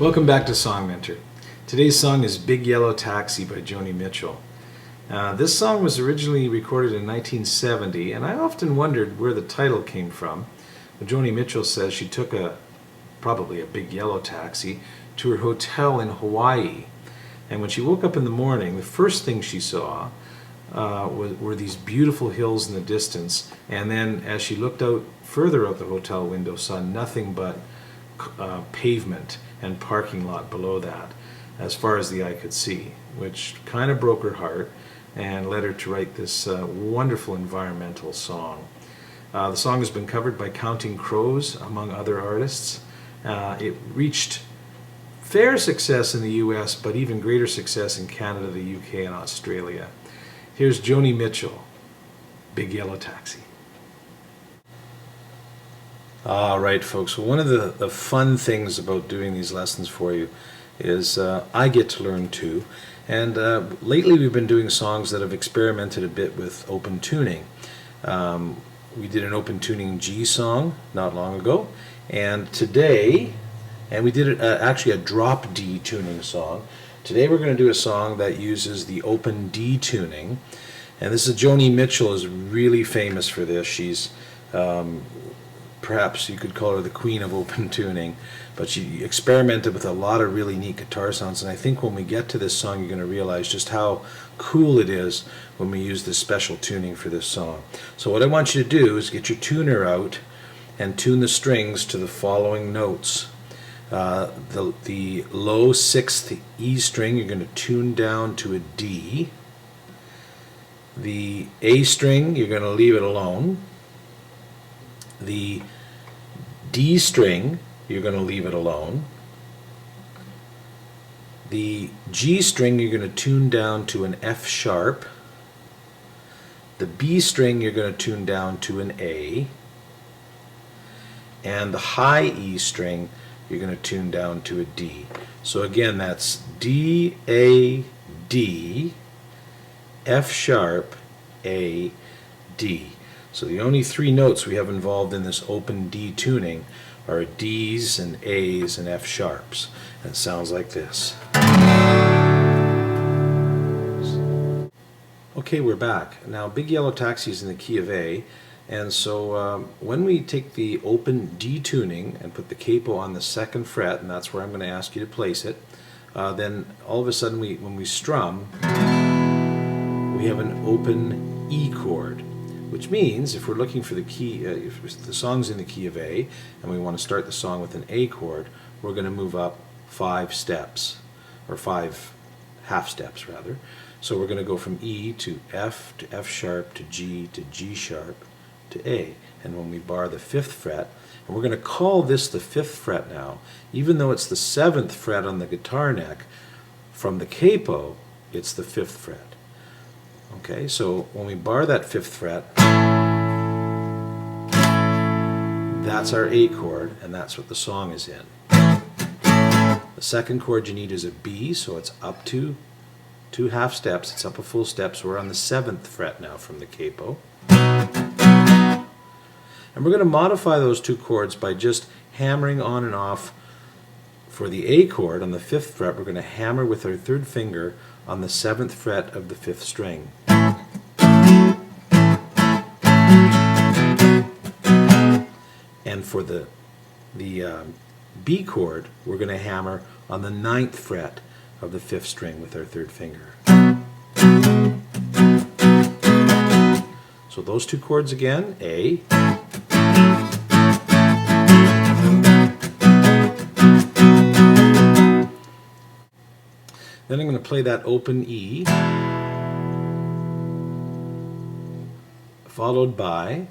Welcome back to Song Mentor. Today's song is Big Yellow Taxi by Joni Mitchell. This song was originally recorded in 1970, and I often wondered where the title came from. Joni Mitchell says she took probably a big yellow taxi to her hotel in Hawaii. And when she woke up in the morning, the first thing she saw were these beautiful hills in the distance. And then as she looked out further out the hotel window, saw nothing but pavement and parking lot below that, as far as the eye could see, which kind of broke her heart and led her to write this wonderful environmental song. The song has been covered by Counting Crows, among other artists. It reached fair success in the US, but even greater success in Canada, the UK, and Australia. Here's Joni Mitchell, Big Yellow Taxi. All right, folks. Well, one of the fun things about doing these lessons for you is I get to learn too. And lately we've been doing songs that have experimented a bit with open tuning. We did an open tuning G song not long ago, and today, and we did actually a drop D tuning song. Today we're going to do a song that uses the open D tuning, and this is Joni Mitchell is really famous for this. She's perhaps you could call her the queen of open tuning, but she experimented with a lot of really neat guitar sounds, and I think when we get to this song you're going to realize just how cool it is when we use this special tuning for this song. So what I want you to do is get your tuner out and tune the strings to the following notes. The low 6th E string you're going to tune down to a D. The A string you're going to leave it alone. The D string, you're going to leave it alone. The G string, you're going to tune down to an F sharp. The B string, you're going to tune down to an A. And the high E string, you're going to tune down to a D. So again, that's D, A, D, F sharp, A, D. So the only three notes we have involved in this open D tuning are D's and A's and F sharps. And it sounds like this. Okay, we're back. Now Big Yellow Taxi is in the key of A, and so when we take the open D tuning and put the capo on the 2nd fret, and that's where I'm going to ask you to place it, then all of a sudden when we strum, we have an open E chord. Which means if we're looking for the key, if the song's in the key of A and we want to start the song with an A chord, we're going to move up 5 steps, or 5 half steps rather. So we're going to go from E to F sharp to G sharp to A. And when we bar the 5th fret, and we're going to call this the 5th fret now, even though it's the 7th fret on the guitar neck, from the capo, it's the 5th fret. Okay, so when we bar that 5th fret, that's our A chord, and that's what the song is in. The 2nd chord you need is a B, so it's up to 2 half steps. It's up a full step, so we're on the 7th fret now from the capo. And we're going to modify those 2 chords by just hammering on and off. For the A chord on the 5th fret, we're going to hammer with our 3rd finger on the 7th fret of the 5th string. And for the B chord, we're going to hammer on the 9th fret of the 5th string with our 3rd finger. So those 2 chords again, A. Then I'm going to play that open E, followed by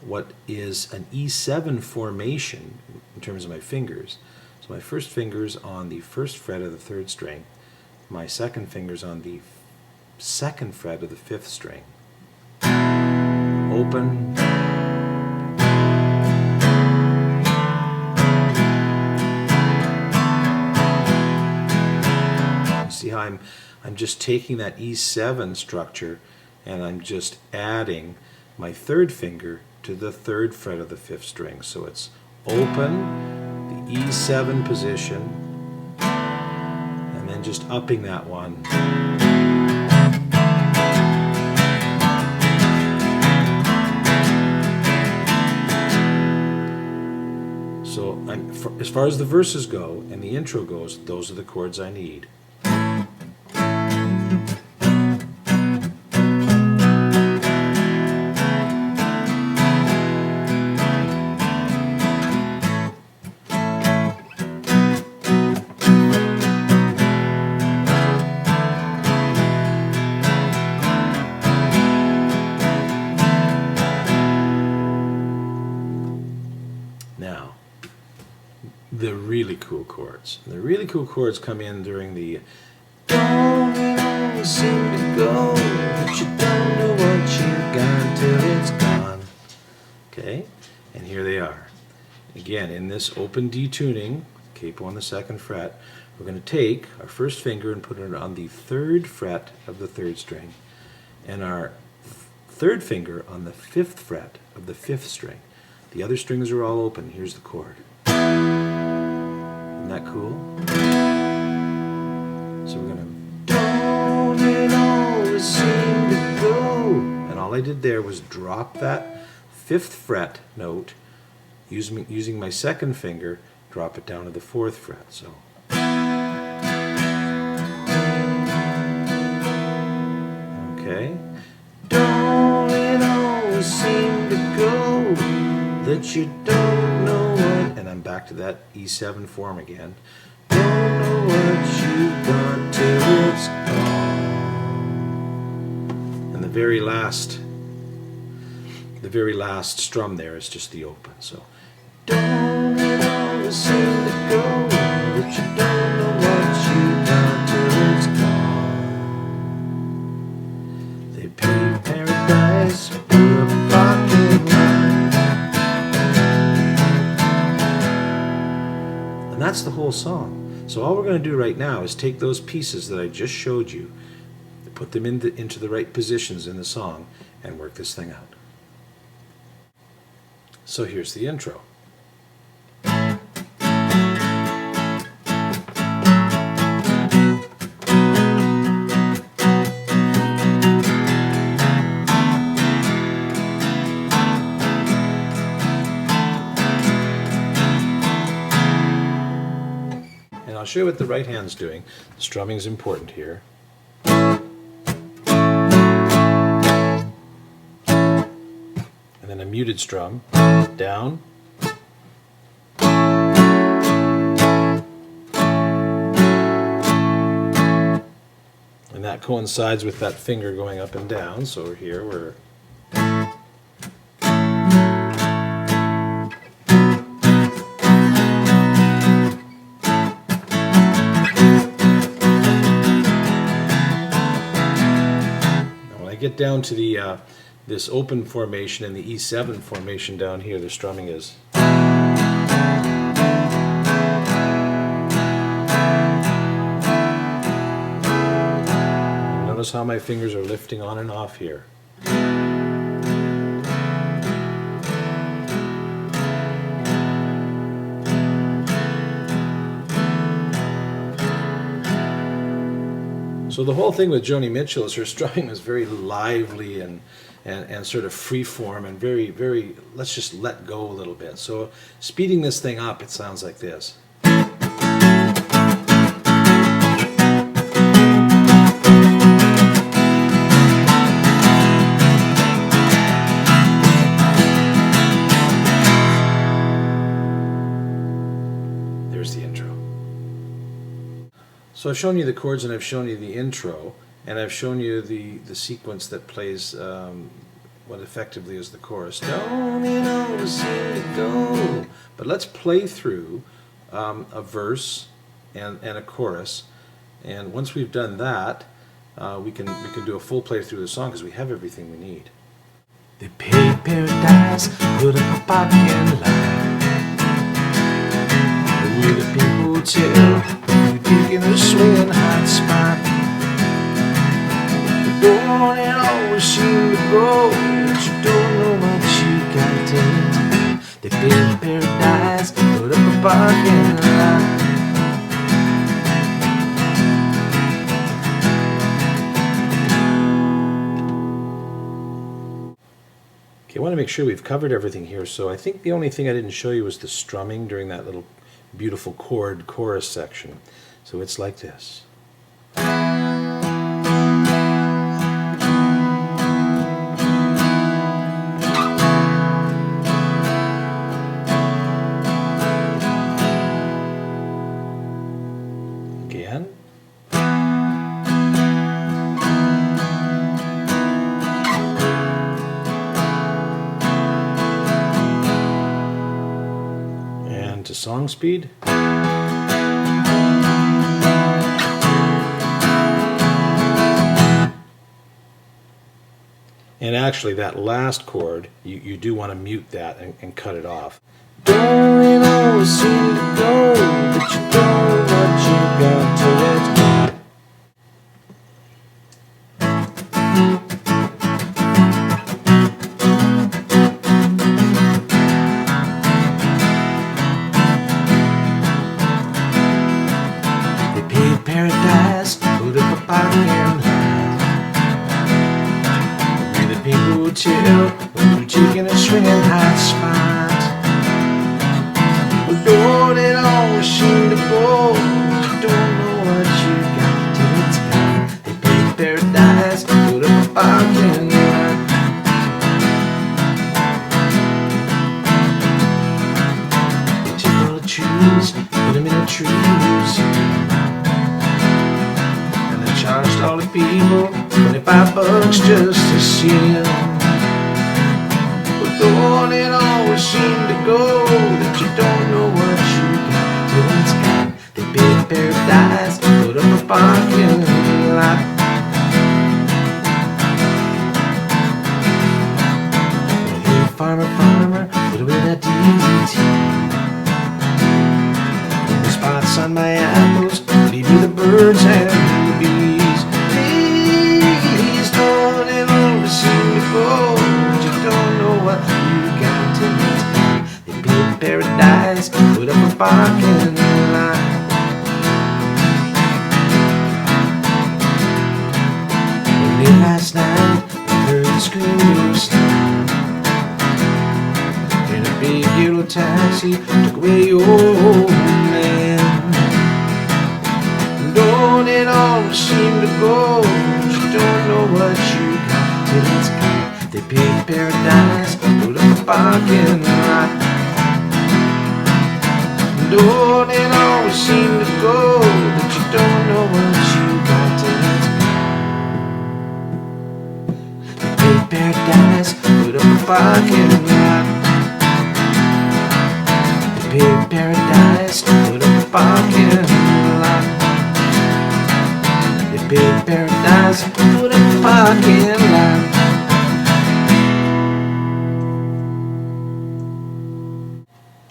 what is an E7 formation in terms of my fingers. So my first finger's on the 1st fret of the 3rd string, my 2nd finger's on the 2nd fret of the 5th string. Open. See how I'm just taking that E7 structure and I'm just adding my 3rd finger to the 3rd fret of the 5th string. So it's open, the E7 position, and just upping that one. So as far as the verses go and the intro goes, those are the chords I need. Now, the really cool chords. The really cool chords come in during the don't it always seem to go, but you don't know what you got till it's gone. Okay, and here they are. Again, in this open D tuning, capo on the 2nd fret, we're going to take our first finger and put it on the 3rd fret of the 3rd string, and our 3rd finger on the 5th fret of the 5th string. The other strings are all open. Here's the chord. Isn't that cool? So we're going to don't it always seem to go. And all I did there was drop that 5th fret note using my 2nd finger, drop it down to the 4th fret. So okay. Don't it always seem to go that you don't know what, and I'm back to that E7 form again. Don't know what you got till it's gone. And the very last strum there is just the open. So don't it always seem to go that you don't know what you got till it's gone. They paved paradise with a parking lot. And that's the whole song. So all we're going to do right now is take those pieces that I just showed you, put them into the right positions in the song, and work this thing out. So here's the intro. I'll show you what the right hand's doing. The strumming is important here. And then a muted strum, down. And that coincides with that finger going up and down. So here we're get down to the this open formation and the E7 formation down here, the strumming is. Notice how my fingers are lifting on and off here. So the whole thing with Joni Mitchell is her strumming was very lively and sort of free form and very, very, let's just let go a little bit. So speeding this thing up, it sounds like this. There's the intro. So I've shown you the chords and I've shown you the intro, and I've shown you the sequence that plays what effectively is the chorus. Don't it always seem to go? But let's play through a verse and a chorus, and once we've done that, we can do a full play through the song because we have everything we need. They paved paradise, put up a parking lot with a big hotel, in a swinging hot spot. Don't it always seem to go, but you don't know what you got till it's gone. They built paradise, put up a parking lot Okay, I want to make sure we've covered everything here, so I think the only thing I didn't show you was the strumming during that little beautiful chord chorus section. So it's like this. Again. And to song speed. And actually that last chord, you do want to mute that and cut it off. Don't it always seem to go, but you don't know what you got till it's gone. They paid paradise, put up a parking people would tell when you're taking a swinging hot spot. Well, don't it always seem to go, but you don't know what you got till it's gone. They paid paradise, put up a parking lot. They took all the trees, put them in the trees, and they charged all the people $25 just to see him. But don't it always seem to go that you don't know what you got till it's gone. They paid paradise, put up a parking lot. Well, hey, farmer, farmer, put away that DDT. The spots on my apples, leave me the birds and the bees. Paradise, put up a parking lot. Late last night, I heard the screamers in a big yellow taxi, took away your old man. Don't it always seem to go, but you don't know what you got till it's gone. They paid paradise, put up a parking lot. Don't it always seem to go that you don't know what you got till it's gone. They paid paradise, put up a parking lot. They paid paradise, put up a parking lot. They paid paradise, put up a parking lot.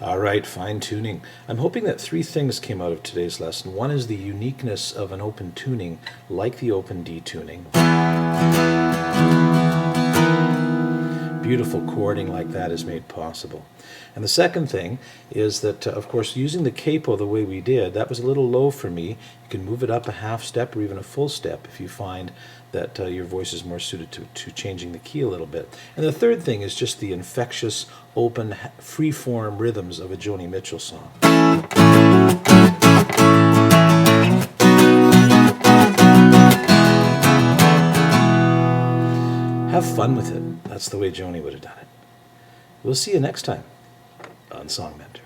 Alright, fine tuning. I'm hoping that 3 things came out of today's lesson. One is the uniqueness of an open tuning, like the open D tuning. Beautiful chording like that is made possible. And the second thing is that, of course, using the capo the way we did, that was a little low for me. You can move it up a half step or even a full step if you find that your voice is more suited to changing the key a little bit. And the third thing is just the infectious, open, free-form rhythms of a Joni Mitchell song. Have fun with it. That's the way Joni would have done it. We'll see you next time on Song Mentor.